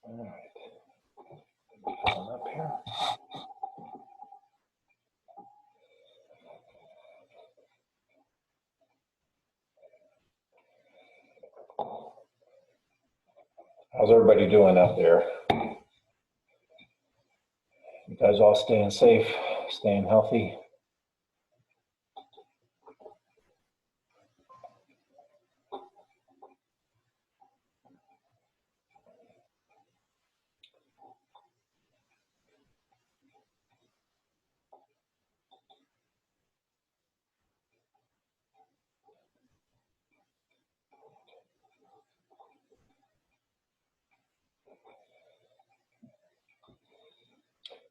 All right. Fill them up here. How's everybody doing out there? You guys all staying safe, staying healthy?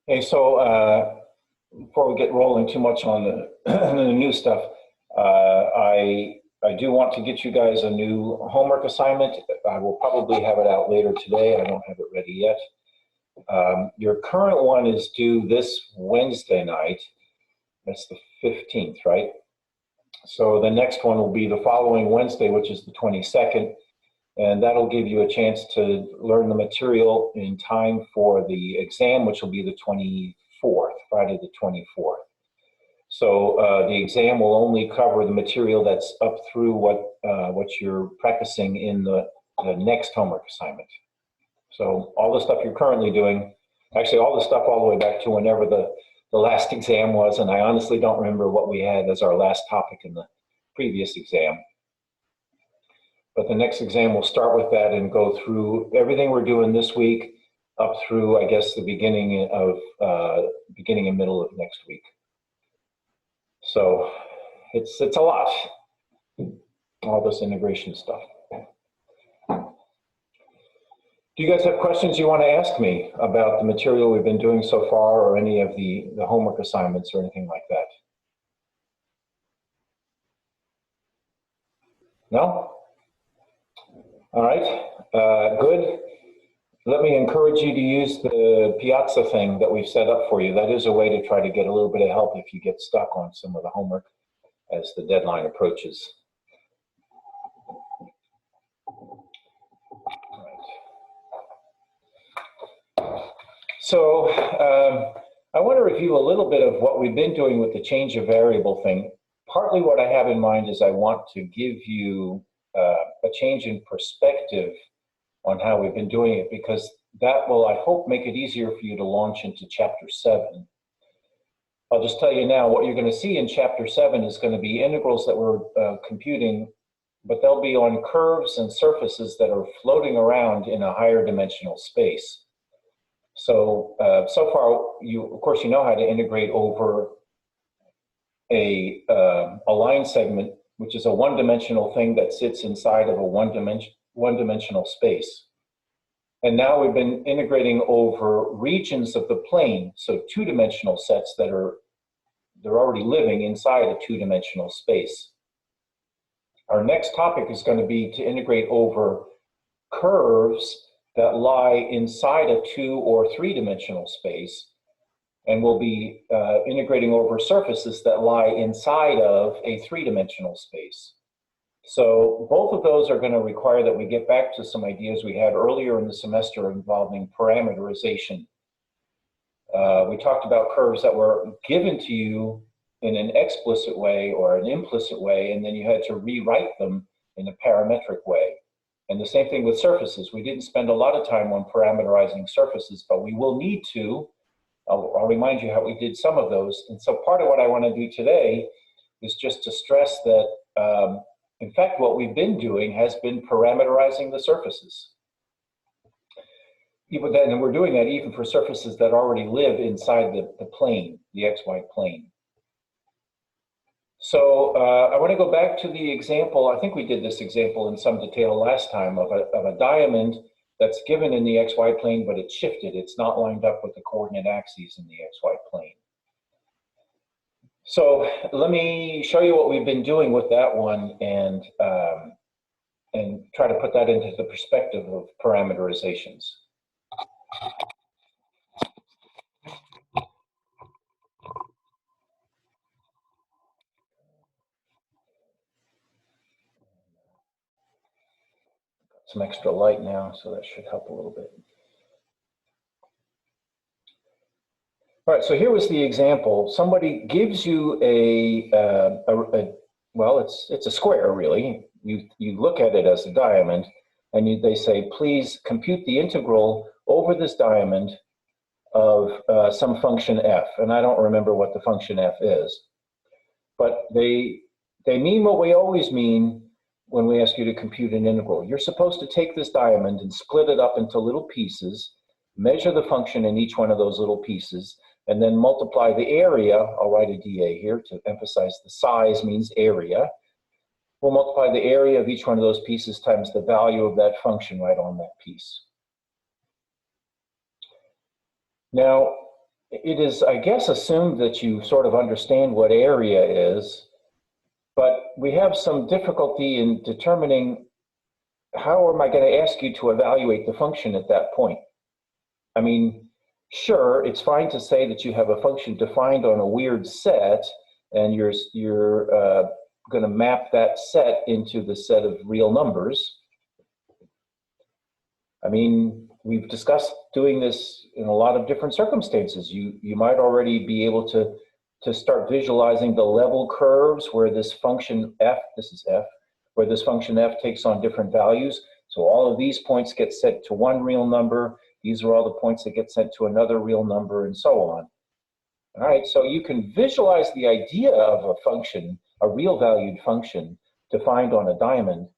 Hey, so before we get rolling too much on the, the new stuff, I do want to get you guys a new homework assignment. I will probably have it out later today. I don't have it ready yet. Your current one is due this Wednesday night. That's the 15th, right? So the next one will be the following Wednesday, which is the 22nd. And that'll give you a chance to learn the material in time for the exam, which will be the 24th, Friday the 24th. So the exam will only cover the material that's up through what you're practicing in the next homework assignment. So all the stuff you're currently doing, actually all the stuff all the way back to whenever the last exam was, and I honestly don't remember what we had as our last topic in the previous exam. But the next exam will start with that and go through everything we're doing this week up through, I guess, the beginning and middle of next week. So it's a lot, all this integration stuff. Do you guys have questions you want to ask me about the material we've been doing so far, or any of the homework assignments or anything like that? No? All right, good. Let me encourage you to use the Piazza thing that we've set up for you. That is a way to try to get a little bit of help if you get stuck on some of the homework as the deadline approaches. So I want to review a little bit of what we've been doing with the change of variable thing. Partly what I have in mind is I want to give you a change in perspective on how we've been doing it, because that will, I hope, make it easier for you to launch into Chapter 7. I'll just tell you now, what you're going to see in Chapter 7 is going to be integrals that we're computing, but they'll be on curves and surfaces that are floating around in a higher dimensional space. So, so far, of course, you know how to integrate over a line segment, which is a one-dimensional thing that sits inside of a one-dimensional space. And now we've been integrating over regions of the plane, so two-dimensional sets they're already living inside a two-dimensional space. Our next topic is going to be to integrate over curves that lie inside a two- or three-dimensional space, and we'll be integrating over surfaces that lie inside of a three-dimensional space. So both of those are going to require that we get back to some ideas we had earlier in the semester involving parameterization. We talked about curves that were given to you in an explicit way or an implicit way, and then you had to rewrite them in a parametric way. And the same thing with surfaces. We didn't spend a lot of time on parameterizing surfaces, but we will need to. I'll remind you how we did some of those. And so part of what I want to do today is just to stress that in fact, what we've been doing has been parameterizing the surfaces. And we're doing that even for surfaces that already live inside the plane, the XY plane. So I want to go back to the example. I think we did this example in some detail last time of a diamond that's given in the XY plane, but it's shifted. It's not lined up with the coordinate axes in the XY plane. So let me show you what we've been doing with that one and try to put that into the perspective of parameterizations. Some extra light now, so that should help a little bit. All right, so here was the example. Somebody gives you well, it's a square, really. You look at it as a diamond, and they say, please compute the integral over this diamond of some function f. And I don't remember what the function f is. But they mean what we always mean when we ask you to compute an integral. You're supposed to take this diamond and split it up into little pieces, measure the function in each one of those little pieces, and then multiply the area. I'll write a dA here to emphasize the size means area. We'll multiply the area of each one of those pieces times the value of that function right on that piece. Now, it is, I guess, assumed that you sort of understand what area is, but we have some difficulty in determining how am I going to ask you to evaluate the function at that point. I mean, sure, it's fine to say that you have a function defined on a weird set, and you're going to map that set into the set of real numbers. I mean, we've discussed doing this in a lot of different circumstances. You might already be able to start visualizing the level curves where this function f, this is f, where this function f takes on different values. So all of these points get set to one real number. These are all the points that get sent to another real number, and so on. All right, so you can visualize the idea of a function, a real valued function, defined on a diamond.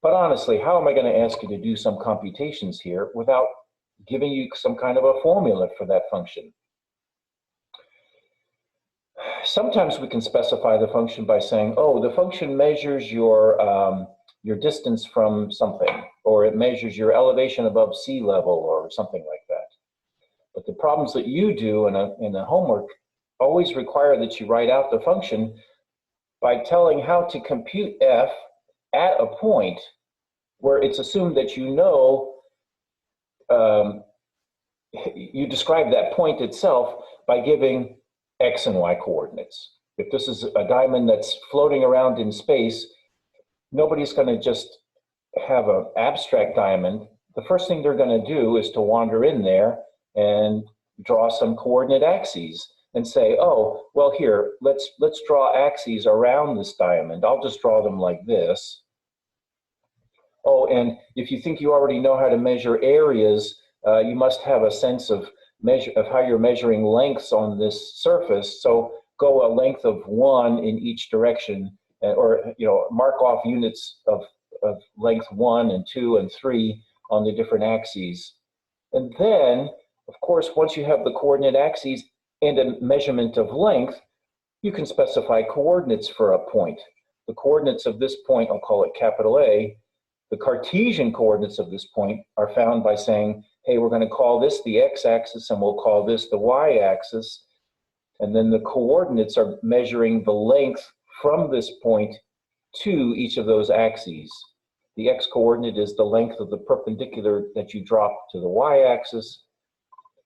But honestly, how am I going to ask you to do some computations here without giving you some kind of a formula for that function? Sometimes we can specify the function by saying, oh, the function measures your distance from something, or it measures your elevation above sea level, or something like that. But the problems that you do in the homework always require that you write out the function by telling how to compute f at a point where it's assumed that you know, you describe that point itself by giving x and y coordinates. If this is a diamond that's floating around in space, nobody's going to just have an abstract diamond. The first thing they're going to do is to wander in there and draw some coordinate axes and say, oh, well, here, let's draw axes around this diamond. I'll just draw them like this. Oh, and if you think you already know how to measure areas, you must have a sense of how you're measuring lengths on this surface. So go a length of 1 in each direction, or mark off units of length 1 and 2 and 3 on the different axes. And then, of course, once you have the coordinate axes and a measurement of length, you can specify coordinates for a point. The coordinates of this point, I'll call it capital A. The Cartesian coordinates of this point are found by saying, hey, we're going to call this the x-axis and we'll call this the y-axis. And then the coordinates are measuring the length from this point to each of those axes. The x-coordinate is the length of the perpendicular that you drop to the y-axis,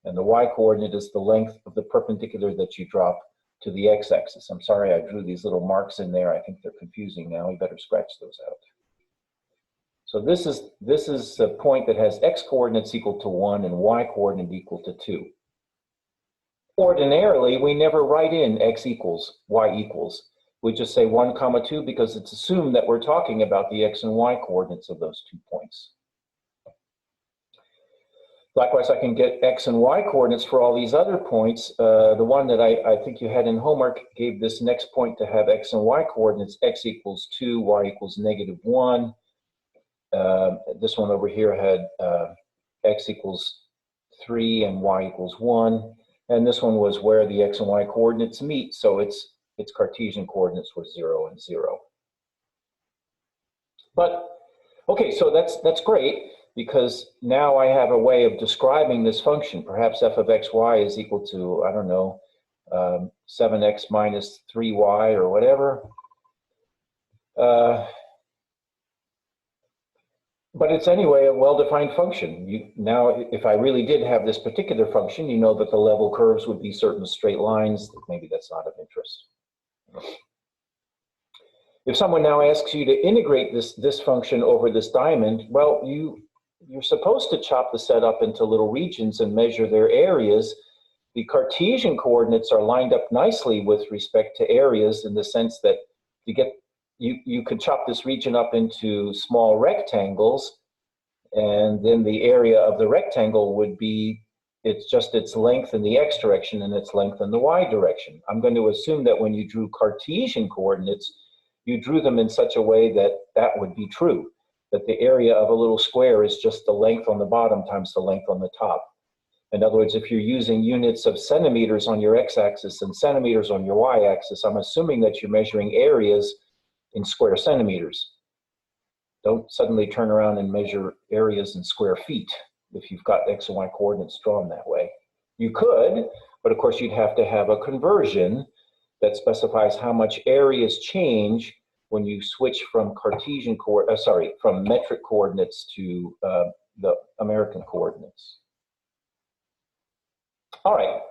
and the y-coordinate is the length of the perpendicular that you drop to the x-axis. I'm sorry I drew these little marks in there. I think they're confusing now. We better scratch those out. So this is a point that has x-coordinates equal to 1 and y-coordinate equal to 2. Ordinarily, we never write in x equals, y equals. We just say 1, 2 because it's assumed that we're talking about the x and y coordinates of those 2 points. Likewise, I can get x and y coordinates for all these other points. The one that I think you had in homework gave this next point to have x and y coordinates, x equals 2, y equals -1. This one over here had x equals 3 and y equals 1. And this one was where the x and y coordinates meet, so its Cartesian coordinates were 0 and 0. But, okay, so that's great, because now I have a way of describing this function. Perhaps f of xy is equal to, I don't know, 7x minus 3y or whatever. But it's anyway a well-defined function. Now, if I really did have this particular function, you know that the level curves would be certain straight lines. Maybe that's not of interest. If someone now asks you to integrate this function over this diamond, well, you're supposed to chop the set up into little regions and measure their areas. The Cartesian coordinates are lined up nicely with respect to areas in the sense that you could chop this region up into small rectangles, and then the area of the rectangle would be its length in the x direction and its length in the y direction. I'm going to assume that when you drew Cartesian coordinates, you drew them in such a way that that would be true, that the area of a little square is just the length on the bottom times the length on the top. In other words, if you're using units of centimeters on your x-axis and centimeters on your y-axis, I'm assuming that you're measuring areas in square centimeters. Don't suddenly turn around and measure areas in square feet if you've got x and y coordinates drawn that way. You could, but of course you'd have to have a conversion that specifies how much areas change when you switch from from metric coordinates to the American coordinates. All right,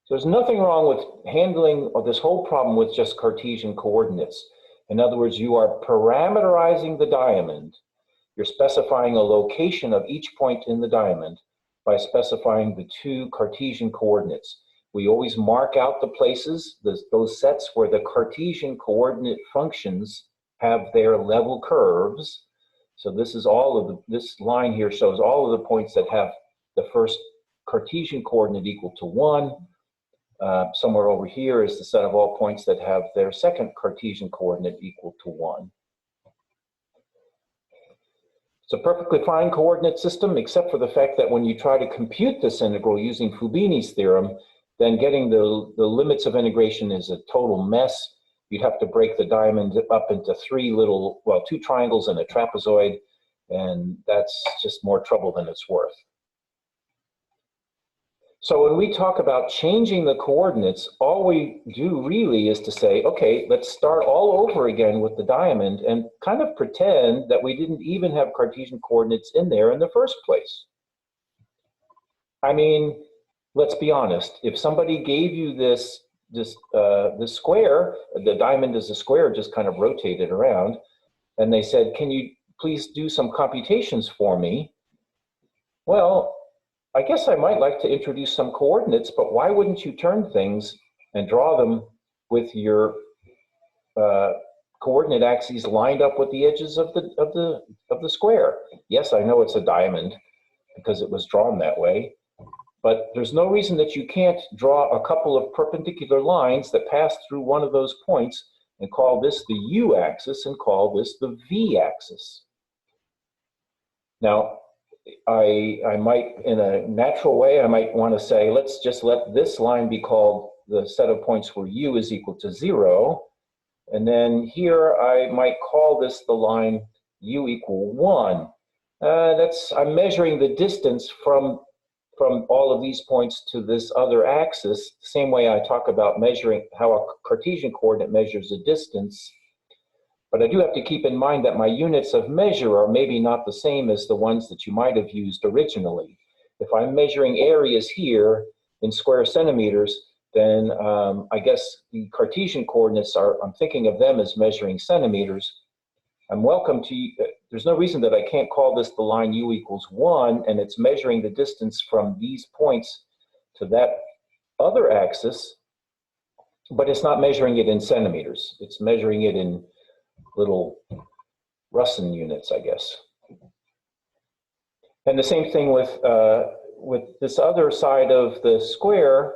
so there's nothing wrong with handling this whole problem with just Cartesian coordinates. In other words, you are parameterizing the diamond. You're specifying a location of each point in the diamond by specifying the two Cartesian coordinates. We always mark out the places, those sets where the Cartesian coordinate functions have their level curves. So this is this line here shows all of the points that have the first Cartesian coordinate equal to 1. Somewhere over here is the set of all points that have their second Cartesian coordinate equal to 1. It's a perfectly fine coordinate system, except for the fact that when you try to compute this integral using Fubini's theorem, then getting the limits of integration is a total mess. You'd have to break the diamond up into two triangles and a trapezoid, and that's just more trouble than it's worth. So when we talk about changing the coordinates, all we do really is to say, okay, let's start all over again with the diamond and kind of pretend that we didn't even have Cartesian coordinates in there in the first place. I mean, let's be honest. If somebody gave you this square, the diamond is a square just kind of rotated around, and they said, can you please do some computations for me? Well, I guess I might like to introduce some coordinates, but why wouldn't you turn things and draw them with your coordinate axes lined up with the edges of the square? Yes, I know it's a diamond because it was drawn that way, but there's no reason that you can't draw a couple of perpendicular lines that pass through one of those points and call this the u-axis and call this the v-axis. Now, I might, in a natural way, I might want to say, let's just let this line be called the set of points where u is equal to 0. And then here I might call this the line u equal 1. I'm measuring the distance from all of these points to this other axis, the same way I talk about measuring how a Cartesian coordinate measures a distance. But I do have to keep in mind that my units of measure are maybe not the same as the ones that you might have used originally. If I'm measuring areas here in square centimeters, then I guess the Cartesian coordinates I'm thinking of them as measuring centimeters. I'm welcome to, there's no reason that I can't call this the line u equals 1, and it's measuring the distance from these points to that other axis, but it's not measuring it in centimeters. It's measuring it in little Russian units, I guess. And the same thing with this other side of the square.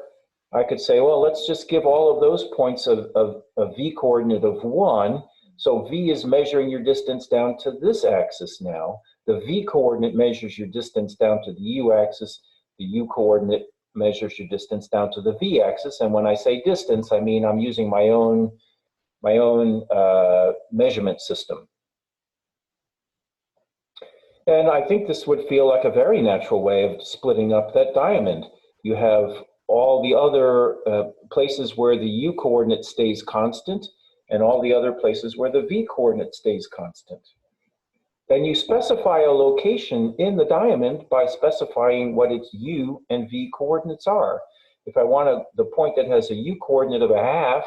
I could say, well, let's just give all of those points a v coordinate of 1. So v is measuring your distance down to this axis now. The v coordinate measures your distance down to the u axis. The u coordinate measures your distance down to the v axis. And when I say distance, I mean I'm using my own measurement system. And I think this would feel like a very natural way of splitting up that diamond. You have all the other places where the u coordinate stays constant and all the other places where the v coordinate stays constant. Then you specify a location in the diamond by specifying what its u and v coordinates are. If I want the point that has a u coordinate of 1/2,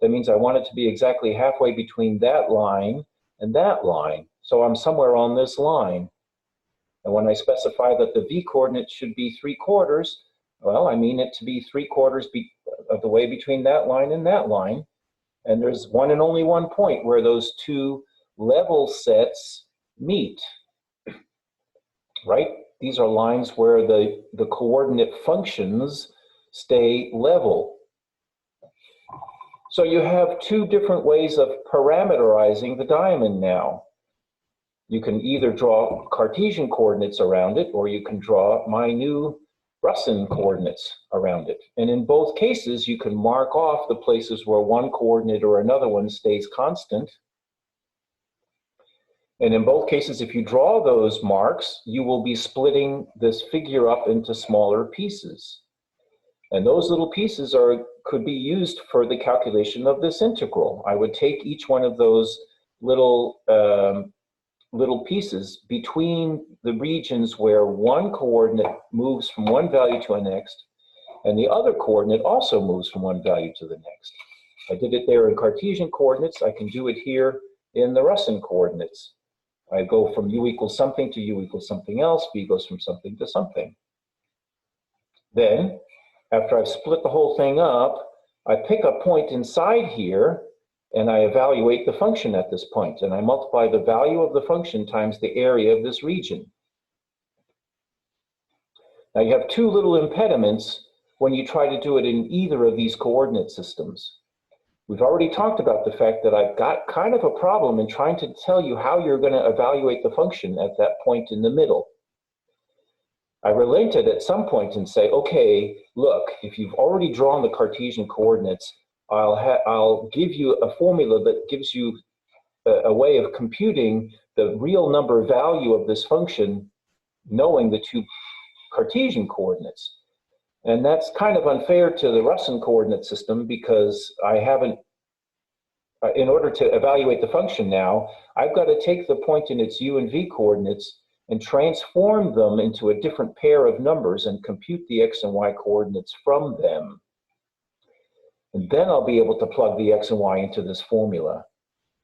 that means I want it to be exactly halfway between that line and that line. So I'm somewhere on this line. And when I specify that the v coordinate should be 3/4, Well, I mean it to be 3/4 of the way between that line and that line. And there's one and only one point where those two level sets meet, right? These are lines where the coordinate functions stay level. So you have two different ways of parameterizing the diamond now. You can either draw Cartesian coordinates around it, or you can draw my new Russin coordinates around it. And in both cases, you can mark off the places where one coordinate or another one stays constant. And in both cases, if you draw those marks, you will be splitting this figure up into smaller pieces. And those little pieces could be used for the calculation of this integral. I would take each one of those little pieces between the regions where one coordinate moves from one value to the next, and the other coordinate also moves from one value to the next. I did it there in Cartesian coordinates. I can do it here in the Russin coordinates. I go from u equals something to u equals something else. V goes from something to something. Then, after I've split the whole thing up, I pick a point inside here, and I evaluate the function at this point, and I multiply the value of the function times the area of this region. Now you have two little impediments when you try to do it in either of these coordinate systems. We've already talked about the fact that I've got kind of a problem in trying to tell you how you're going to evaluate the function at that point in the middle. I relate it at some point and say, okay, look, if you've already drawn the Cartesian coordinates, I'll give you a formula that gives you a way of computing the real number value of this function, knowing the two Cartesian coordinates. And that's kind of unfair to the Russin coordinate system, because I haven't, in order to evaluate the function now, I've got to take the point in its u and v coordinates and transform them into a different pair of numbers and compute the x and y coordinates from them. And then I'll be able to plug the x and y into this formula.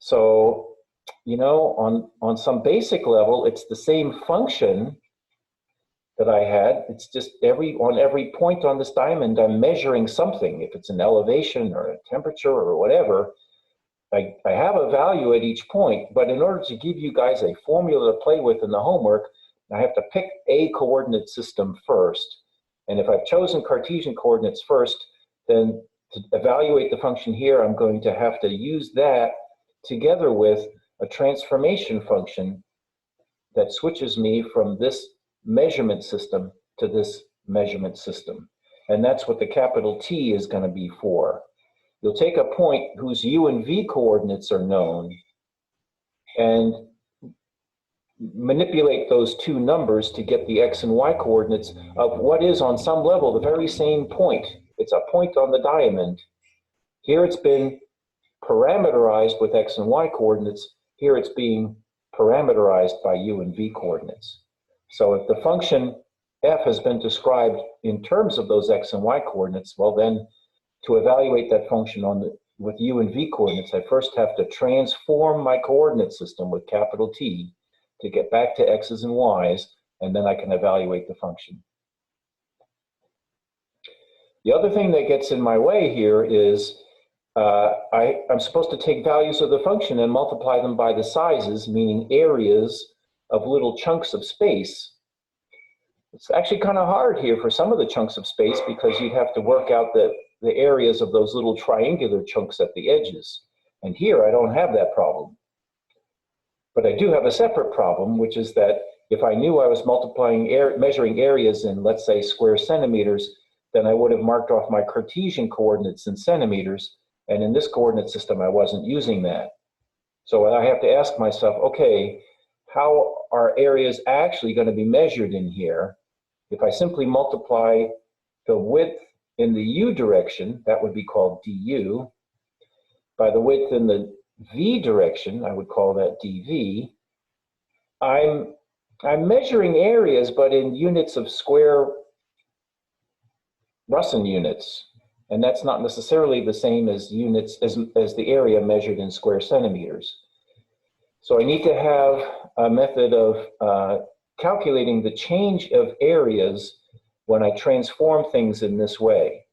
So, you know, on some basic level, it's the same function that I had. It's just on every point on this diamond, I'm measuring something. If it's an elevation or a temperature or whatever, I have a value at each point. But in order to give you guys a formula to play with in the homework, I have to pick a coordinate system first. And if I've chosen Cartesian coordinates first, then to evaluate the function here, I'm going to have to use that together with a transformation function that switches me from this measurement system to this measurement system. And that's what the capital T is going to be for. You'll take a point whose u and v coordinates are known and manipulate those two numbers to get the x and y coordinates of what is on some level the very same point. It's a point on the diamond. Here it's been parameterized with x and y coordinates. Here it's being parameterized by u and v coordinates. So if the function f has been described in terms of those x and y coordinates, well then, to evaluate that function with u and v coordinates, I first have to transform my coordinate system with capital T to get back to x's and y's, and then I can evaluate the function. The other thing that gets in my way here is I'm supposed to take values of the function and multiply them by the sizes, meaning areas of little chunks of space. It's actually kind of hard here for some of the chunks of space, because you'd have to work out the areas of those little triangular chunks at the edges. And here I don't have that problem. But I do have a separate problem, which is that if I knew I was measuring areas in, let's say, square centimeters, then I would have marked off my Cartesian coordinates in centimeters, and in this coordinate system I wasn't using that. So I have to ask myself, okay, how are areas actually going to be measured in here? If I simply multiply the width in the u direction, that would be called du, by the width in the v direction, I would call that dv. I'm measuring areas, but in units of square Russin units, and that's not necessarily the same as units as the area measured in square centimeters. So I need to have a method of calculating the change of areas when I transform things in this way.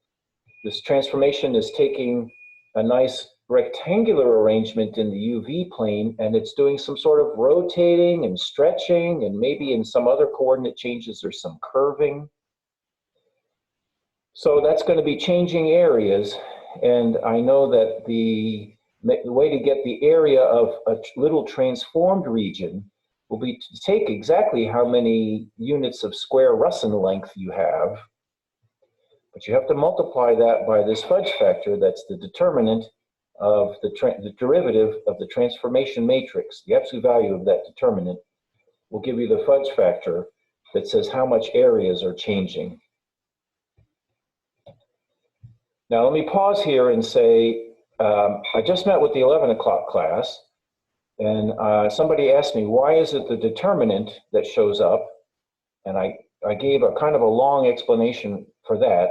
This transformation is taking a nice rectangular arrangement in the UV plane, and it's doing some sort of rotating and stretching, and maybe in some other coordinate changes there's some curving. So that's going to be changing areas, and I know that the way to get the area of a little transformed region will be to take exactly how many units of square Russin length you have, but you have to multiply that by this fudge factor that's the determinant of the derivative of the transformation matrix. The absolute value of that determinant will give you the fudge factor that says how much areas are changing. Now let me pause here and say, I just met with the 11 o'clock class, and somebody asked me, why is it the determinant that shows up? And I gave a kind of a long explanation for that.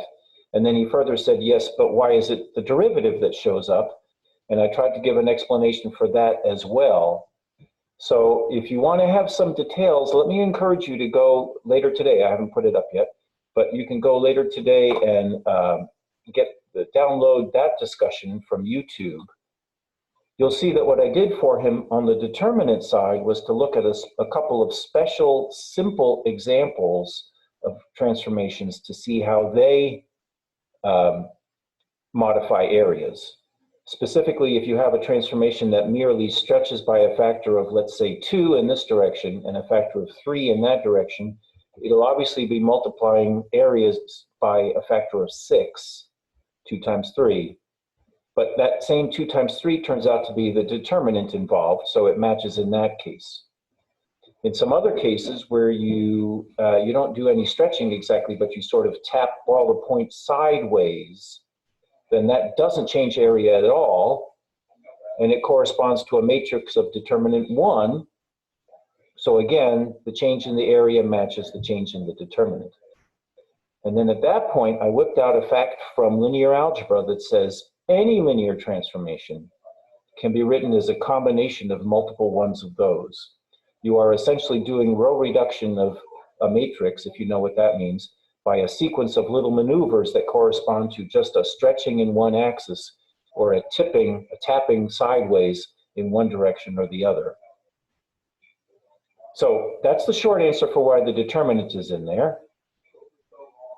And then he further said, yes, but why is it the derivative that shows up? And I tried to give an explanation for that as well. So if you want to have some details, let me encourage you to go later today. I haven't put it up yet, but you can go later today and download that discussion from YouTube. You'll see that what I did for him on the determinant side was to look at a couple of special, simple examples of transformations to see how they modify areas. Specifically, if you have a transformation that merely stretches by a factor of, let's say, 2 in this direction and a factor of 3 in that direction, it'll obviously be multiplying areas by a factor of 6, 2 times 3. But that same 2 times 3 turns out to be the determinant involved, so it matches in that case. In some other cases where you don't do any stretching exactly, but you sort of tap all the points sideways, then that doesn't change area at all, and it corresponds to a matrix of determinant 1. So again, the change in the area matches the change in the determinant. And then at that point, I whipped out a fact from linear algebra that says any linear transformation can be written as a combination of multiple ones of those. You are essentially doing row reduction of a matrix, if you know what that means, by a sequence of little maneuvers that correspond to just a stretching in one axis or a tapping sideways in one direction or the other. So that's the short answer for why the determinant is in there.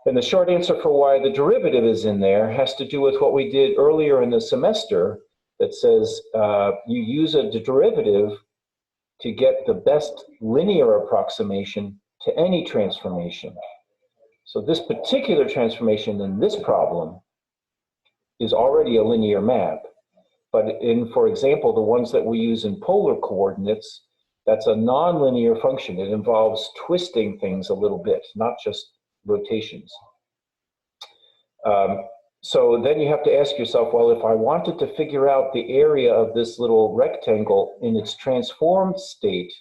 And the short answer for why the derivative is in there has to do with what we did earlier in the semester that says you use a derivative to get the best linear approximation to any transformation. So this particular transformation in this problem is already a linear map. But in, for example, the ones that we use in polar coordinates, that's a nonlinear function. It involves twisting things a little bit, not just rotations. So then you have to ask yourself, well, if I wanted to figure out the area of this little rectangle in its transformed state,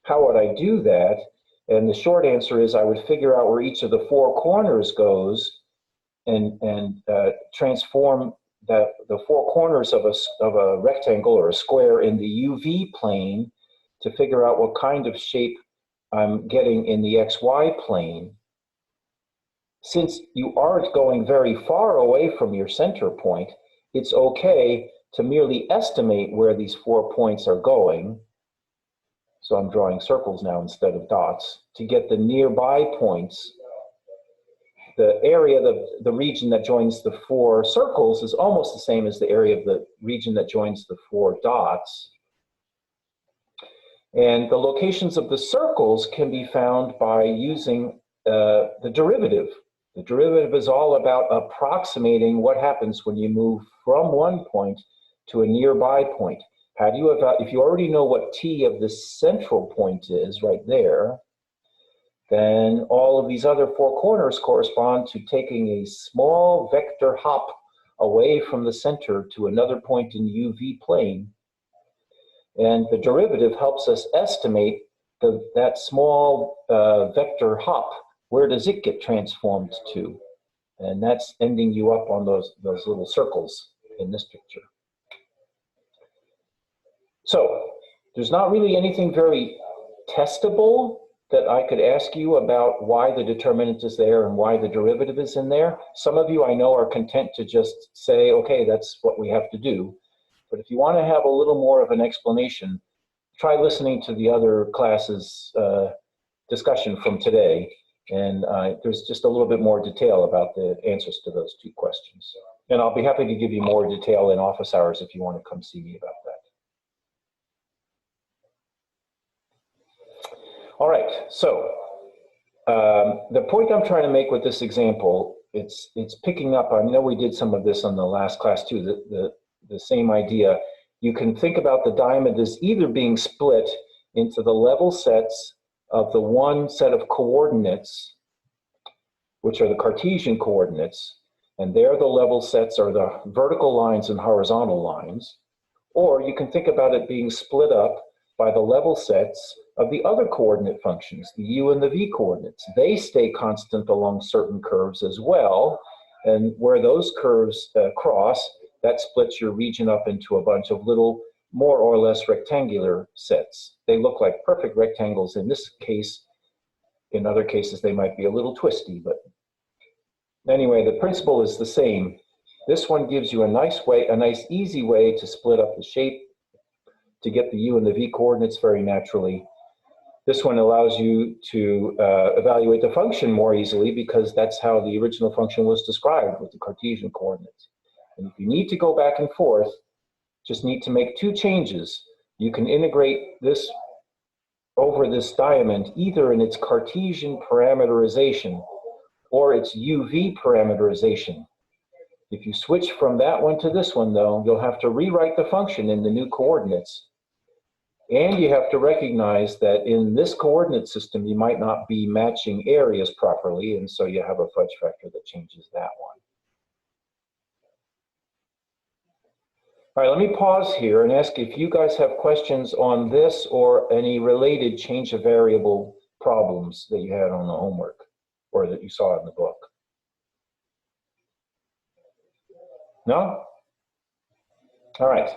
how would I do that? And the short answer is I would figure out where each of the 4 corners goes and transform the 4 corners of a rectangle or a square in the UV plane to figure out what kind of shape I'm getting in the XY plane. Since you aren't going very far away from your center point, it's okay to merely estimate where these 4 points are going. So I'm drawing circles now instead of dots to get the nearby points. The area, the region that joins the 4 circles is almost the same as the area of the region that joins the 4 dots. And the locations of the circles can be found by using the derivative. The derivative is all about approximating what happens when you move from one point to a nearby point. How do you if you already know what T of the central point is right there, then all of these other 4 corners correspond to taking a small vector hop away from the center to another point in the UV plane. And the derivative helps us estimate that small vector hop. Where does it get transformed to? And that's ending you up on those little circles in this picture. So there's not really anything very testable that I could ask you about why the determinant is there and why the derivative is in there? Some of you I know are content to just say, okay, that's what we have to do. But if you want to have a little more of an explanation, try listening to the other classes' discussion from today. And there's just a little bit more detail about the answers to those two questions. And I'll be happy to give you more detail in office hours if you want to come see me about that. All right, so the point I'm trying to make with this example, it's picking up, I know we did some of this on the last class too, the same idea. You can think about the diamond as either being split into the level sets of the one set of coordinates, which are the Cartesian coordinates, and there the level sets are the vertical lines and horizontal lines, or you can think about it being split up by the level sets of the other coordinate functions, the u and the v coordinates. They stay constant along certain curves as well, and where those curves cross, that splits your region up into a bunch of little, more or less rectangular sets. They look like perfect rectangles in this case. In other cases, they might be a little twisty, but anyway, the principle is the same. This one gives you a nice easy way to split up the shape to get the u and the v coordinates very naturally. This one allows you to evaluate the function more easily because that's how the original function was described with the Cartesian coordinates. And if you need to go back and forth, just need to make two changes. You can integrate this over this diamond either in its Cartesian parameterization or its UV parameterization. If you switch from that one to this one, though, you'll have to rewrite the function in the new coordinates. And you have to recognize that in this coordinate system, you might not be matching areas properly, and so you have a fudge factor that changes that one. All right, let me pause here and ask if you guys have questions on this or any related change of variable problems that you had on the homework or that you saw in the book. No? All right.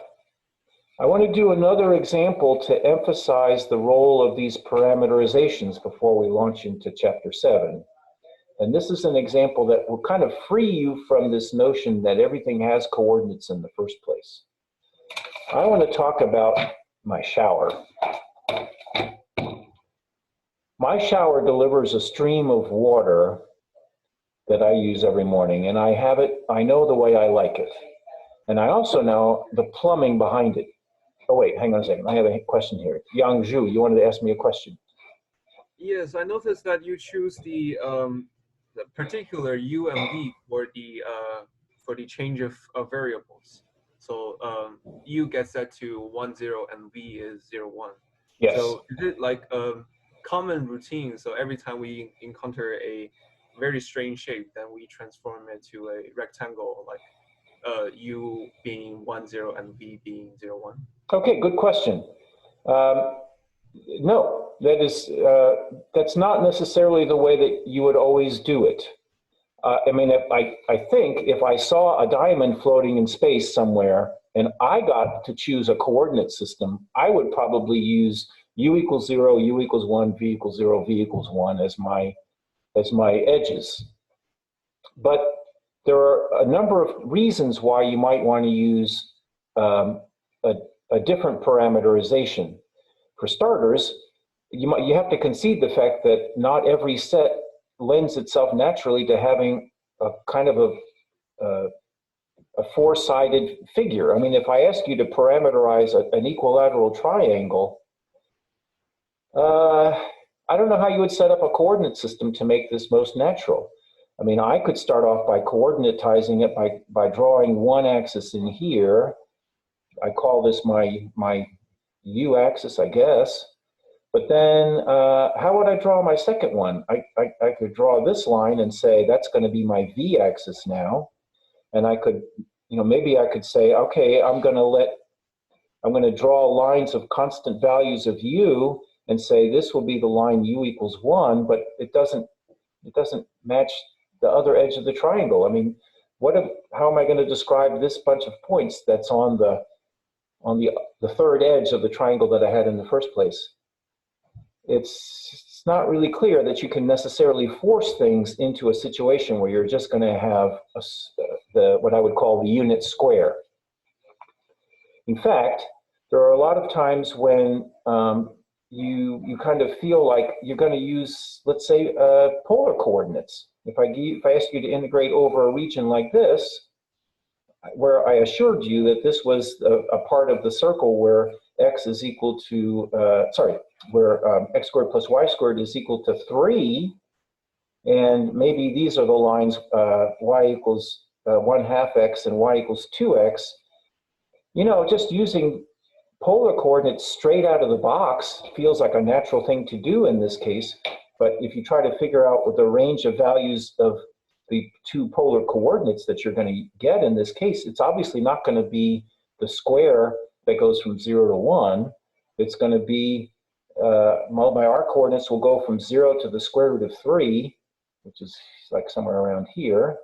I want to do another example to emphasize the role of these parameterizations before we launch into chapter 7. And this is an example that will kind of free you from this notion that everything has coordinates in the first place. I want to talk about my shower. My shower delivers a stream of water that I use every morning, and I know the way I like it. And I also know the plumbing behind it. Oh wait, hang on a second, I have a question here. Yang Zhu, you wanted to ask me a question? Yes, I noticed that you choose the particular u and v for the change of variables. So u gets set to 1, 0, and v is 0, 1. Yes. So is it like a common routine? So every time we encounter a very strange shape, then we transform it to a rectangle, like u being 1, 0, and v being 0, 1? Okay, good question. No, that's not necessarily the way that you would always do it. I mean, I think if I saw a diamond floating in space somewhere and I got to choose a coordinate system, I would probably use u equals 0, u equals 1, v equals 0, v equals 1 as my edges. But there are a number of reasons why you might want to use a different parameterization. For starters, you have to concede the fact that not every set lends itself naturally to having a kind of a four-sided figure. I mean, if I ask you to parameterize an equilateral triangle, I don't know how you would set up a coordinate system to make this most natural. I mean, I could start off by coordinatizing it by drawing one axis in here. I call this my u-axis, I guess. But then how would I draw my second one? I could draw this line and say that's going to be my v-axis now. And I could, maybe I could say, okay, I'm going to draw lines of constant values of u and say this will be the line u equals 1, but it doesn't match the other edge of the triangle. I mean, how am I going to describe this bunch of points that's on the third edge of the triangle that I had in the first place? It's it's not really clear that you can necessarily force things into a situation where you're just going to have what I would call the unit square. In fact, there are a lot of times when you kind of feel like you're going to use, let's say, polar coordinates. If I ask you to integrate over a region like this, where I assured you that this was a part of the circle where x is equal to, where x squared plus y squared is equal to 3, and maybe these are the lines y equals 1/2 x and y equals 2x, you know, just using polar coordinates straight out of the box feels like a natural thing to do in this case, but if you try to figure out what the range of values of the two polar coordinates that you're going to get in this case, it's obviously not going to be the square that goes from 0 to 1. It's going to be, well, my r coordinates will go from 0 to the square root of 3, which is like somewhere around here.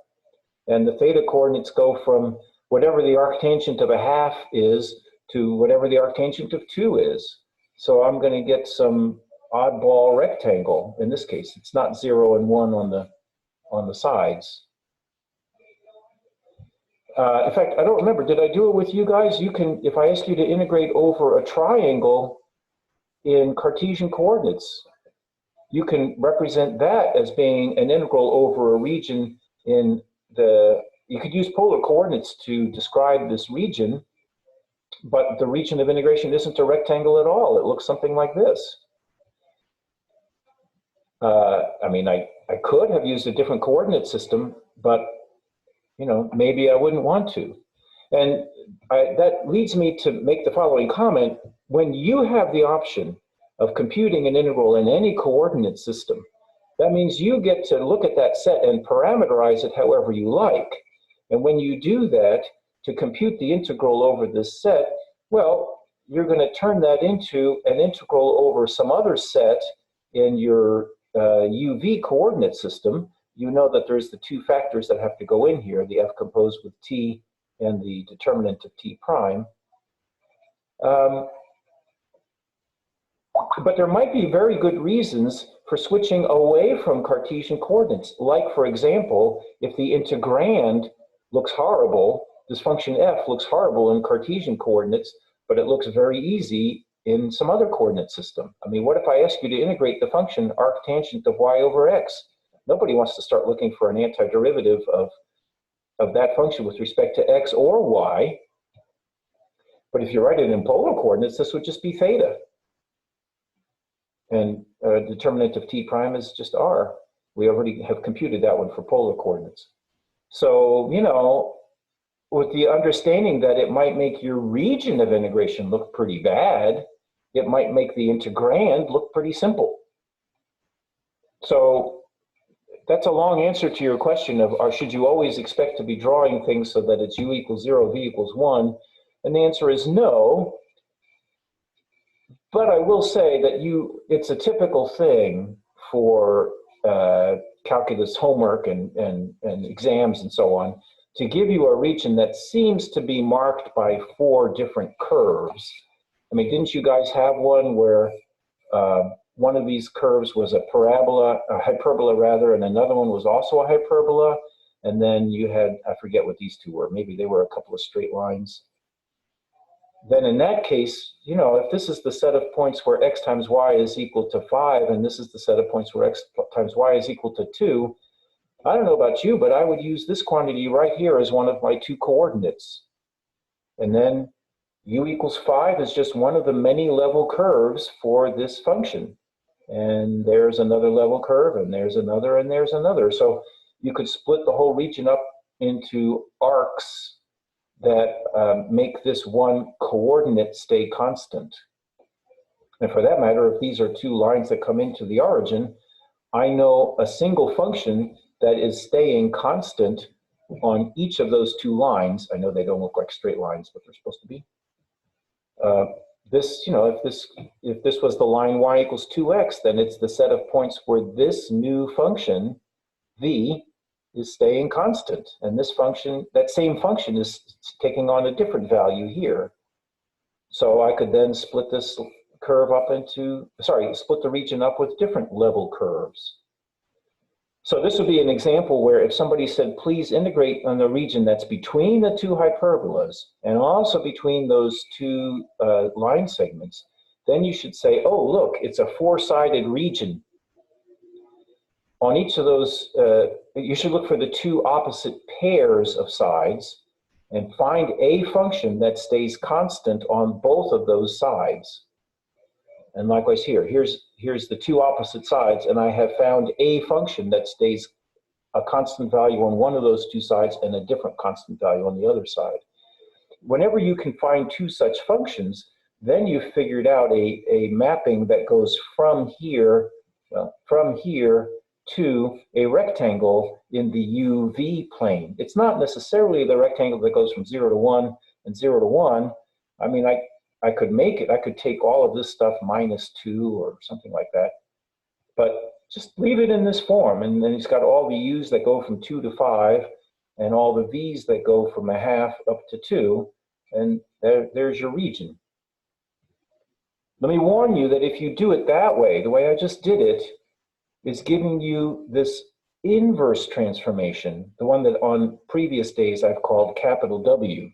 And the theta coordinates go from whatever the arctangent of 1/2 is to whatever the arctangent of 2 is. So I'm going to get some oddball rectangle in this case. It's not 0 and 1 on the sides. In fact, I don't remember, did I do it with you guys? You can, if I ask you to integrate over a triangle in Cartesian coordinates, you can represent that as being an integral over a region in the, you could use polar coordinates to describe this region, but the region of integration isn't a rectangle at all. It looks something like this. I mean, I could have used a different coordinate system, but you know, maybe I wouldn't want to. And that leads me to make the following comment. When you have the option of computing an integral in any coordinate system, that means you get to look at that set and parameterize it however you like. And when you do that, to compute the integral over this set, well, you're going to turn that into an integral over some other set in your UV coordinate system. You know that there's the two factors that have to go in here, the f composed with t and the determinant of t prime. But there might be very good reasons for switching away from Cartesian coordinates. Like, for example, if the integrand looks horrible, this function f looks horrible in Cartesian coordinates, but it looks very easy in some other coordinate system. I mean, what if I ask you to integrate the function arctangent of y over x? Nobody wants to start looking for an antiderivative of that function with respect to x or y. But if you write it in polar coordinates, this would just be theta. And determinant of t prime is just r. We already have computed that one for polar coordinates. So, you know, with the understanding that it might make your region of integration look pretty bad, it might make the integrand look pretty simple. So that's a long answer to your question of, should you always expect to be drawing things so that it's u equals 0, v equals 1? And the answer is no. But I will say that it's a typical thing for calculus homework and exams and so on, to give you a region that seems to be marked by 4 different curves. I mean, didn't you guys have one where one of these curves was a hyperbola rather, and another one was also a hyperbola, and then you had, I forget what these two were, maybe they were a couple of straight lines. Then in that case, you know, if this is the set of points where x times y is equal to 5, and this is the set of points where x times y is equal to 2, I don't know about you, but I would use this quantity right here as one of my 2 coordinates. And then u equals 5 is just one of the many level curves for this function. And there's another level curve, and there's another, and there's another. So you could split the whole region up into arcs that make this one coordinate stay constant. And for that matter, if these are 2 lines that come into the origin, I know a single function that is staying constant on each of those 2 lines. I know they don't look like straight lines, but they're supposed to be. This, you know, if this was the line y equals 2x, then it's the set of points where this new function, v, is staying constant. And this function, that same function is taking on a different value here. So I could then split this curve up into, sorry, split the region up with different level curves. So this would be an example where if somebody said, please integrate on the region that's between the two hyperbolas and also between those two line segments, then you should say, oh, look, it's a four-sided region. On each of those, you should look for the two opposite pairs of sides and find a function that stays constant on both of those sides. And likewise here, here's the two opposite sides, and I have found a function that stays a constant value on one of those two sides and a different constant value on the other side. Whenever you can find two such functions, then you've figured out a mapping that goes from here, from here to a rectangle in the UV plane. It's not necessarily the rectangle that goes from 0 to 1 and 0 to 1. I mean, I could make it, I could take all of this stuff -2 or something like that, but just leave it in this form. And then it's got all the U's that go from 2 to 5 and all the V's that go from 1/2 up to 2. And there's your region. Let me warn you that if you do it that way, the way I just did it, is giving you this inverse transformation, the one that on previous days I've called capital W.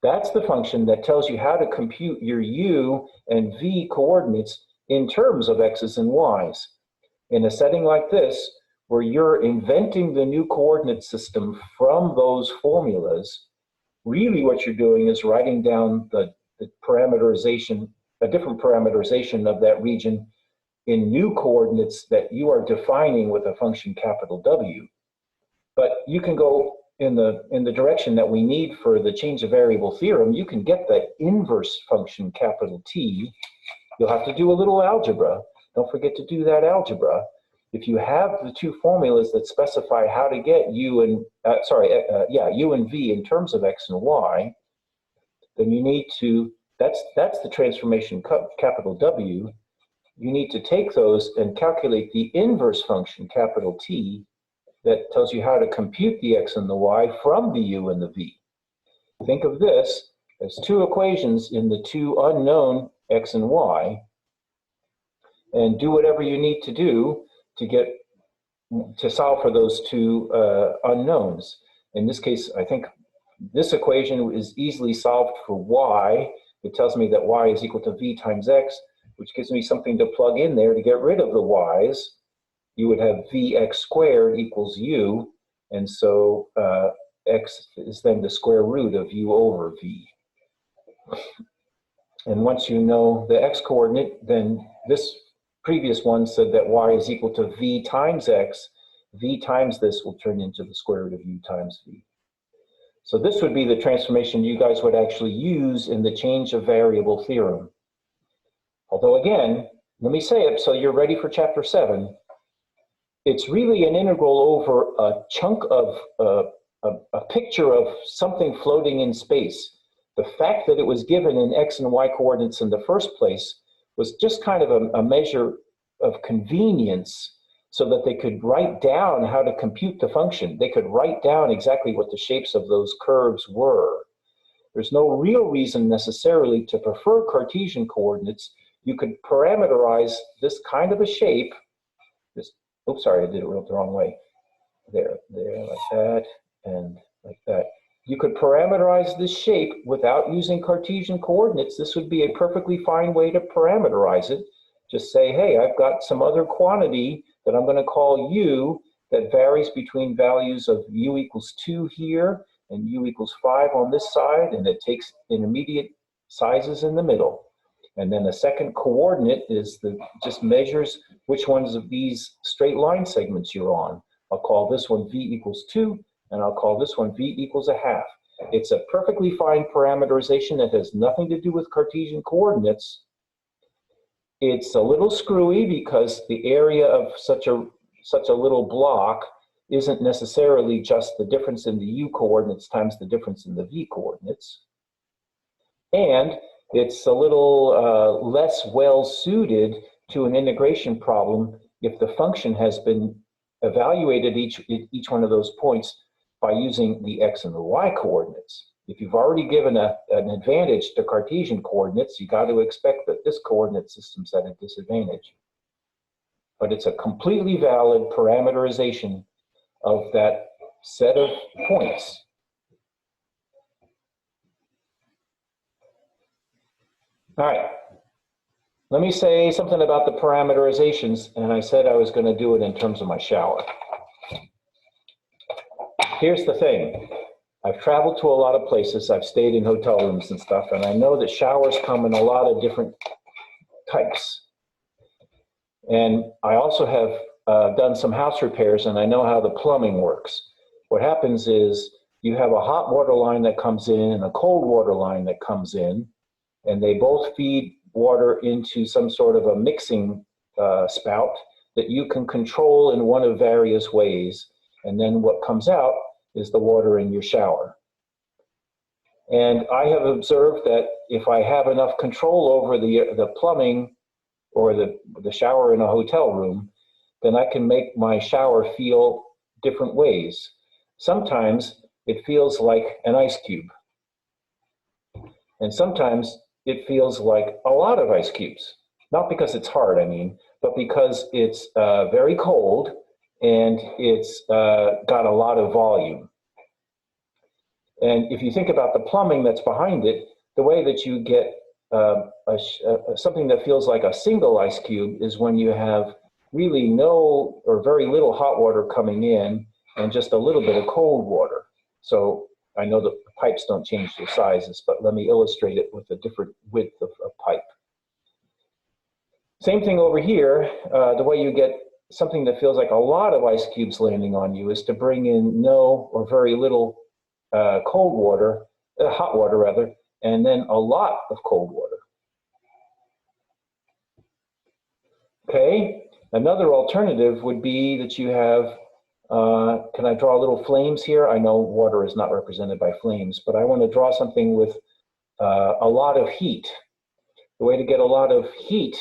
That's the function that tells you how to compute your U and V coordinates in terms of X's and Y's. In a setting like this, where you're inventing the new coordinate system from those formulas, really what you're doing is writing down the parameterization, a different parameterization of that region in new coordinates that you are defining with a function capital W. But you can go in the direction that we need for the change of variable theorem. You can get the inverse function capital T. You'll have to do a little algebra. Don't forget to do that algebra. If you have the two formulas that specify how to get U and U and V in terms of X and Y, then you need to, that's the transformation capital W. You need to take those and calculate the inverse function capital T that tells you how to compute the X and the Y from the U and the V. Think of this as two equations in the two unknown X and Y, and do whatever you need to do to solve for those two unknowns. In this case, I think this equation is easily solved for Y. It tells me that Y is equal to V times X, which gives me something to plug in there to get rid of the Y's. You would have Vx squared equals U, and so X is then the square root of U over V. And once you know the X coordinate, then this previous one said that Y is equal to V times X. V times this will turn into the square root of U times V. So this would be the transformation you guys would actually use in the change of variable theorem. Although again, let me say it so you're ready for chapter 7. It's really an integral over a chunk of a picture of something floating in space. The fact that it was given in X and Y coordinates in the first place was just kind of a measure of convenience so that they could write down how to compute the function. They could write down exactly what the shapes of those curves were. There's no real reason necessarily to prefer Cartesian coordinates. You could parameterize this kind of a shape. Oops, sorry, I did it the wrong way. There, like that, and like that. You could parameterize this shape without using Cartesian coordinates. This would be a perfectly fine way to parameterize it. Just say, hey, I've got some other quantity that I'm going to call U that varies between values of U equals 2 here and U equals 5 on this side, and it takes intermediate sizes in the middle. And then the second coordinate is just measures which ones of these straight line segments you're on. I'll call this one V equals 2, and I'll call this one V equals 1/2. It's a perfectly fine parameterization that has nothing to do with Cartesian coordinates. It's a little screwy because the area of such a little block isn't necessarily just the difference in the U coordinates times the difference in the V coordinates. And it's a little less well suited to an integration problem if the function has been evaluated each one of those points by using the X and the Y coordinates. If you've already given an advantage to Cartesian coordinates, you got to expect that this coordinate system's at a disadvantage. But it's a completely valid parameterization of that set of points. All right. Let me say something about the parameterizations, and I said I was going to do it in terms of my shower. Here's the thing. I've traveled to a lot of places. I've stayed in hotel rooms and stuff, and I know that showers come in a lot of different types. And I also have done some house repairs, and I know how the plumbing works. What happens is you have a hot water line that comes in and a cold water line that comes in, and they both feed water into some sort of a mixing spout that you can control in one of various ways. And then what comes out is the water in your shower. And I have observed that if I have enough control over the plumbing or the shower in a hotel room, then I can make my shower feel different ways. Sometimes it feels like an ice cube. And sometimes it feels like a lot of ice cubes. Not because it's hard, I mean, but because it's very cold and it's got a lot of volume. And if you think about the plumbing that's behind it, the way that you get something that feels like a single ice cube is when you have really no or very little hot water coming in and just a little bit of cold water. So I know the pipes don't change their sizes, but let me illustrate it with a different width of a pipe. Same thing over here. The way you get something that feels like a lot of ice cubes landing on you is to bring in no or very little cold water, hot water rather, and then a lot of cold water. Okay, another alternative would be that you have, can I draw little flames here? I know water is not represented by flames, but I want to draw something with a lot of heat. The way to get a lot of heat,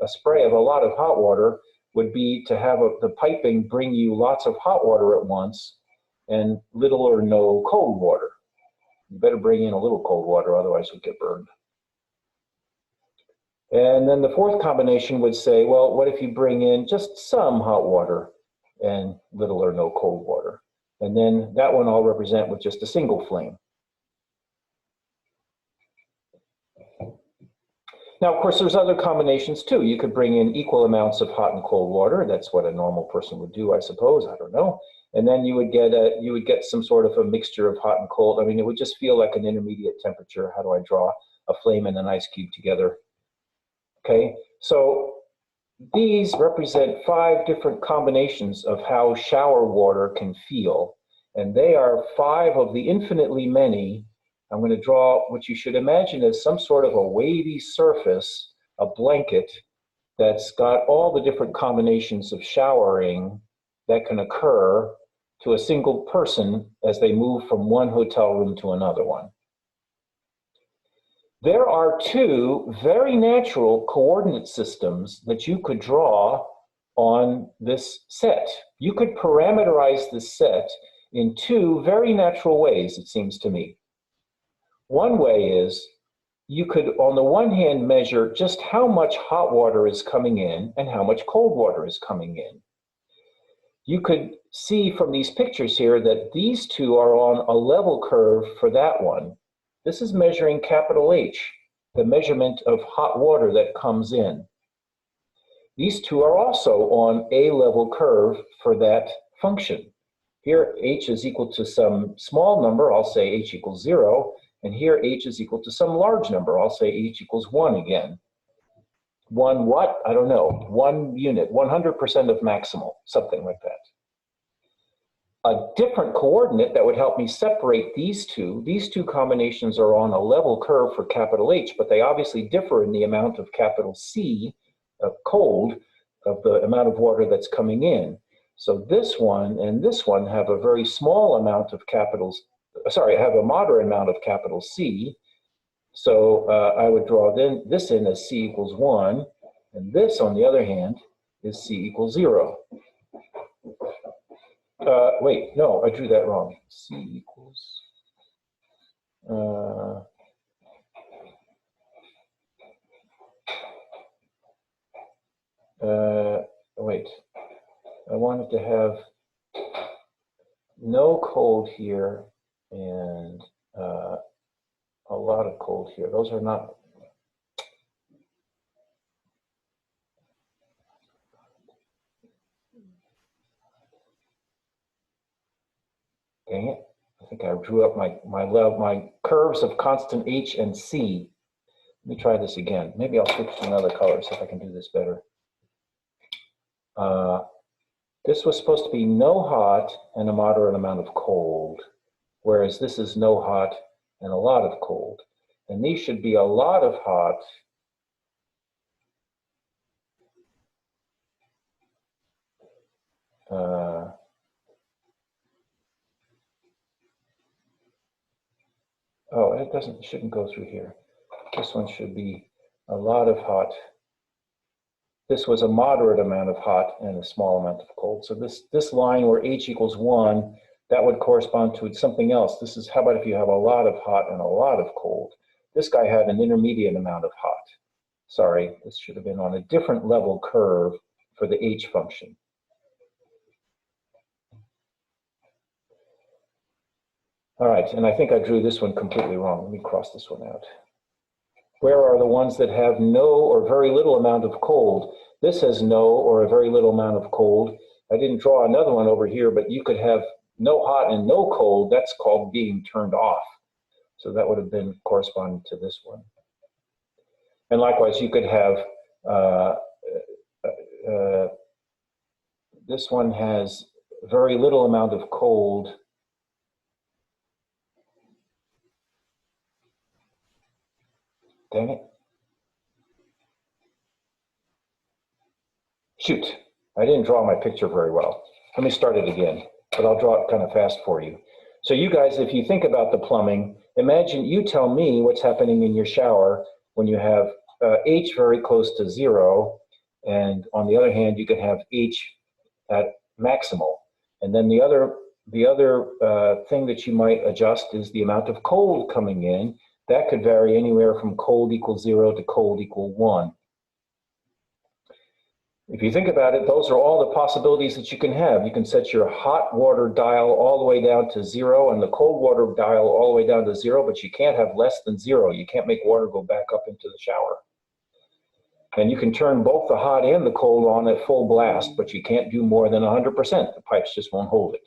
a spray of a lot of hot water, would be to have the piping bring you lots of hot water at once and little or no cold water. You better bring in a little cold water, otherwise you'll get burned. And then the fourth combination would say, well, what if you bring in just some hot water and little or no cold water? And then that one I'll represent with just a single flame. Now, of course, there's other combinations too. You could bring in equal amounts of hot and cold water. That's what a normal person would do, I suppose. I don't know. And then you would get some sort of a mixture of hot and cold. I mean, it would just feel like an intermediate temperature. How do I draw a flame and an ice cube together? Okay, so these represent 5 different combinations of how shower water can feel. And they are 5 of the infinitely many. I'm going to draw what you should imagine as some sort of a wavy surface, a blanket, that's got all the different combinations of showering that can occur to a single person as they move from one hotel room to another one. There are 2 very natural coordinate systems that you could draw on this set. You could parameterize this set in 2 very natural ways, it seems to me. One way is you could, on the one hand, measure just how much hot water is coming in and how much cold water is coming in. You could see from these pictures here that these 2 are on a level curve for that one. This is measuring capital H, the measurement of hot water that comes in. These 2 are also on a level curve for that function. Here, H is equal to some small number, I'll say H equals 0, and here H is equal to some large number, I'll say H equals 1 again. 1 what? I don't know. 1 unit, 100% of maximal, something like that. A different coordinate that would help me separate these two combinations are on a level curve for capital H, but they obviously differ in the amount of capital C, of cold, of the amount of water that's coming in. So this one and this one have a very small amount of capitals, sorry, have a moderate amount of capital C. So I would draw then this in as C equals 1, and this, on the other hand, is C equals 0. Wait, no, I drew that wrong. C equals, Wait, I wanted to have no cold here and a lot of cold here. Those are not. Dang it. I think I drew up my curves of constant H and C. Let me try this again. Maybe I'll switch to another color, see if I can do this better. This was supposed to be no hot and a moderate amount of cold, whereas this is no hot and a lot of cold. And these should be a lot of hot oh, it shouldn't go through here. This one should be a lot of hot. This was a moderate amount of hot and a small amount of cold. So this line where H equals 1, that would correspond to something else. This is, how about if you have a lot of hot and a lot of cold? This guy had an intermediate amount of hot. Sorry, this should have been on a different level curve for the H function. All right, and I think I drew this one completely wrong. Let me cross this one out. Where are the ones that have no or very little amount of cold? This has no or a very little amount of cold. I didn't draw another one over here, but you could have no hot and no cold. That's called being turned off. So that would have been corresponding to this one. And likewise, you could have, this one has very little amount of cold. Dang it. Shoot, I didn't draw my picture very well. Let me start it again, but I'll draw it kind of fast for you. So you guys, if you think about the plumbing, imagine you tell me what's happening in your shower when you have H very close to 0, and on the other hand, you can have H at maximal. And then the other thing that you might adjust is the amount of cold coming in. That could vary anywhere from cold equals 0 to cold equal 1. If you think about it, those are all the possibilities that you can have. You can set your hot water dial all the way down to 0 and the cold water dial all the way down to 0, but you can't have less than 0. You can't make water go back up into the shower. And you can turn both the hot and the cold on at full blast, but you can't do more than 100%. The pipes just won't hold it.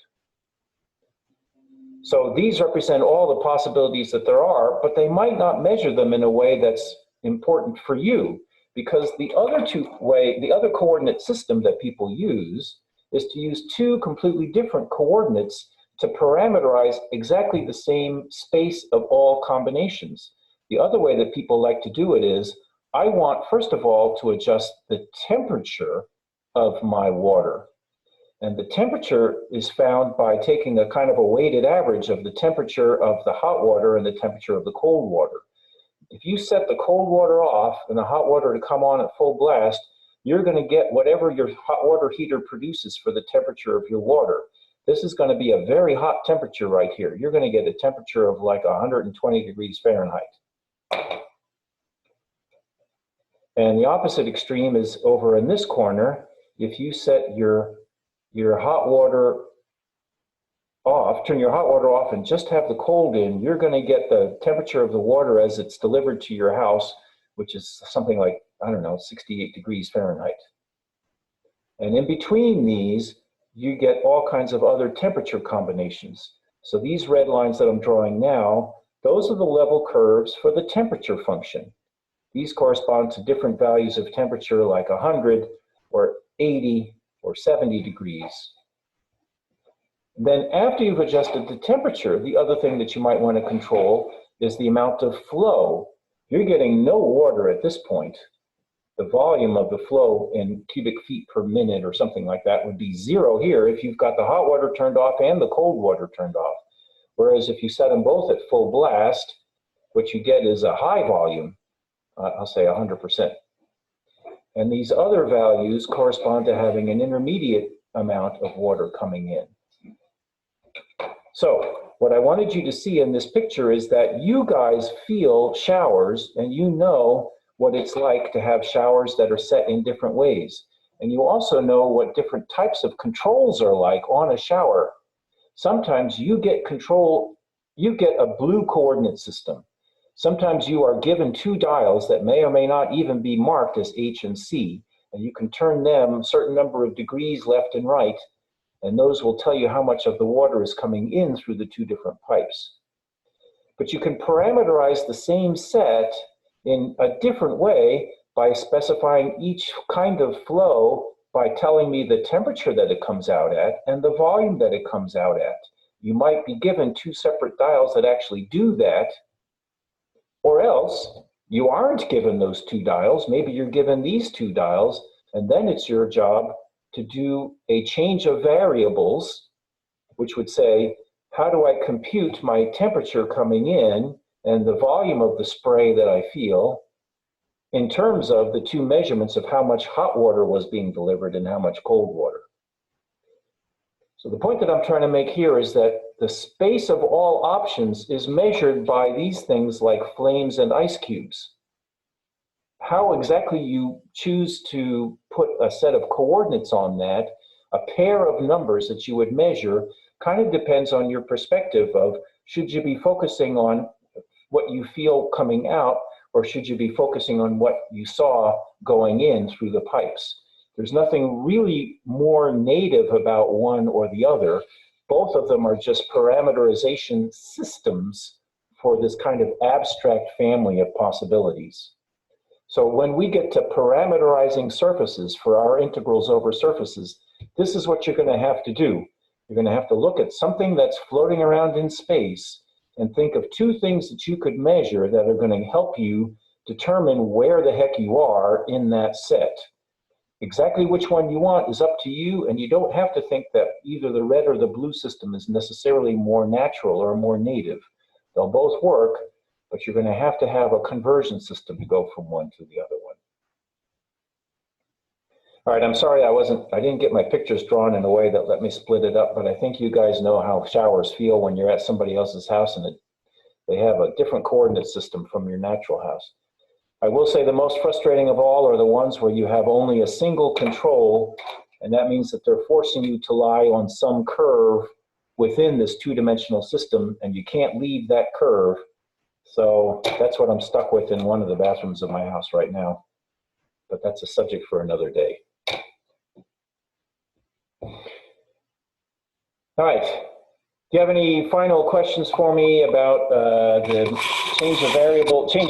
So these represent all the possibilities that there are, but they might not measure them in a way that's important for you, because the other coordinate system that people use is to use two completely different coordinates to parameterize exactly the same space of all combinations. The other way that people like to do it is, I want, first of all, to adjust the temperature of my water. And the temperature is found by taking a kind of a weighted average of the temperature of the hot water and the temperature of the cold water. If you set the cold water off and the hot water to come on at full blast, you're going to get whatever your hot water heater produces for the temperature of your water. This is going to be a very hot temperature right here. You're going to get a temperature of like 120 degrees Fahrenheit. And the opposite extreme is over in this corner. If you set your hot water off, turn your hot water off and just have the cold in, you're going to get the temperature of the water as it's delivered to your house, which is something like, I don't know, 68 degrees Fahrenheit. And in between these, you get all kinds of other temperature combinations. So these red lines that I'm drawing now, those are the level curves for the temperature function. These correspond to different values of temperature like 100 or 80 or 70 degrees. Then after you've adjusted the temperature, the other thing that you might want to control is the amount of flow. You're getting no water at this point. The volume of the flow in cubic feet per minute or something like that would be 0 here if you've got the hot water turned off and the cold water turned off. Whereas if you set them both at full blast, what you get is a high volume, I'll say 100%. And these other values correspond to having an intermediate amount of water coming in. So what I wanted you to see in this picture is that you guys feel showers and you know what it's like to have showers that are set in different ways. And you also know what different types of controls are like on a shower. Sometimes you get control, you get a blue coordinate system. Sometimes you are given two dials that may or may not even be marked as H and C, and you can turn them a certain number of degrees left and right, and those will tell you how much of the water is coming in through the two different pipes. But you can parameterize the same set in a different way by specifying each kind of flow by telling me the temperature that it comes out at and the volume that it comes out at. You might be given two separate dials that actually do that, or else you aren't given those two dials. Maybe you're given these two dials, and then it's your job to do a change of variables, which would say, how do I compute my temperature coming in and the volume of the spray that I feel in terms of the two measurements of how much hot water was being delivered and how much cold water. So the point that I'm trying to make here is that the space of all options is measured by these things like flames and ice cubes. How exactly you choose to put a set of coordinates on that, a pair of numbers that you would measure, kind of depends on your perspective of should you be focusing on what you feel coming out, or should you be focusing on what you saw going in through the pipes? There's nothing really more native about one or the other. Both of them are just parameterization systems for this kind of abstract family of possibilities. So when we get to parameterizing surfaces for our integrals over surfaces, this is what you're going to have to do. You're going to have to look at something that's floating around in space and think of two things that you could measure that are going to help you determine where the heck you are in that set. Exactly which one you want is up to you, and you don't have to think that either the red or the blue system is necessarily more natural or more native. They'll both work, but you're going to have a conversion system to go from one to the other one. All right, I'm sorry I didn't get my pictures drawn in a way that let me split it up, but I think you guys know how showers feel when you're at somebody else's house and they have a different coordinate system from your natural house. I will say the most frustrating of all are the ones where you have only a single control, and that means that they're forcing you to lie on some curve within this two-dimensional system, and you can't leave that curve. So that's what I'm stuck with in one of the bathrooms of my house right now. But that's a subject for another day. All right. Do you have any final questions for me about the change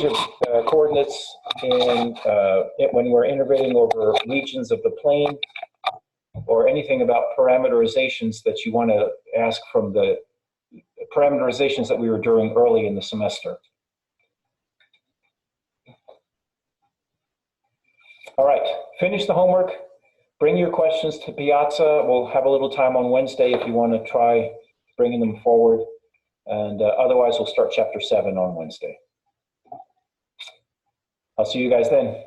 of coordinates when we're integrating over regions of the plane, or anything about parameterizations that you want to ask from the parameterizations that we were doing early in the semester? All right, finish the homework. Bring your questions to Piazza. We'll have a little time on Wednesday if you want to try bringing them forward. And otherwise, we'll start chapter 7 on Wednesday. I'll see you guys then.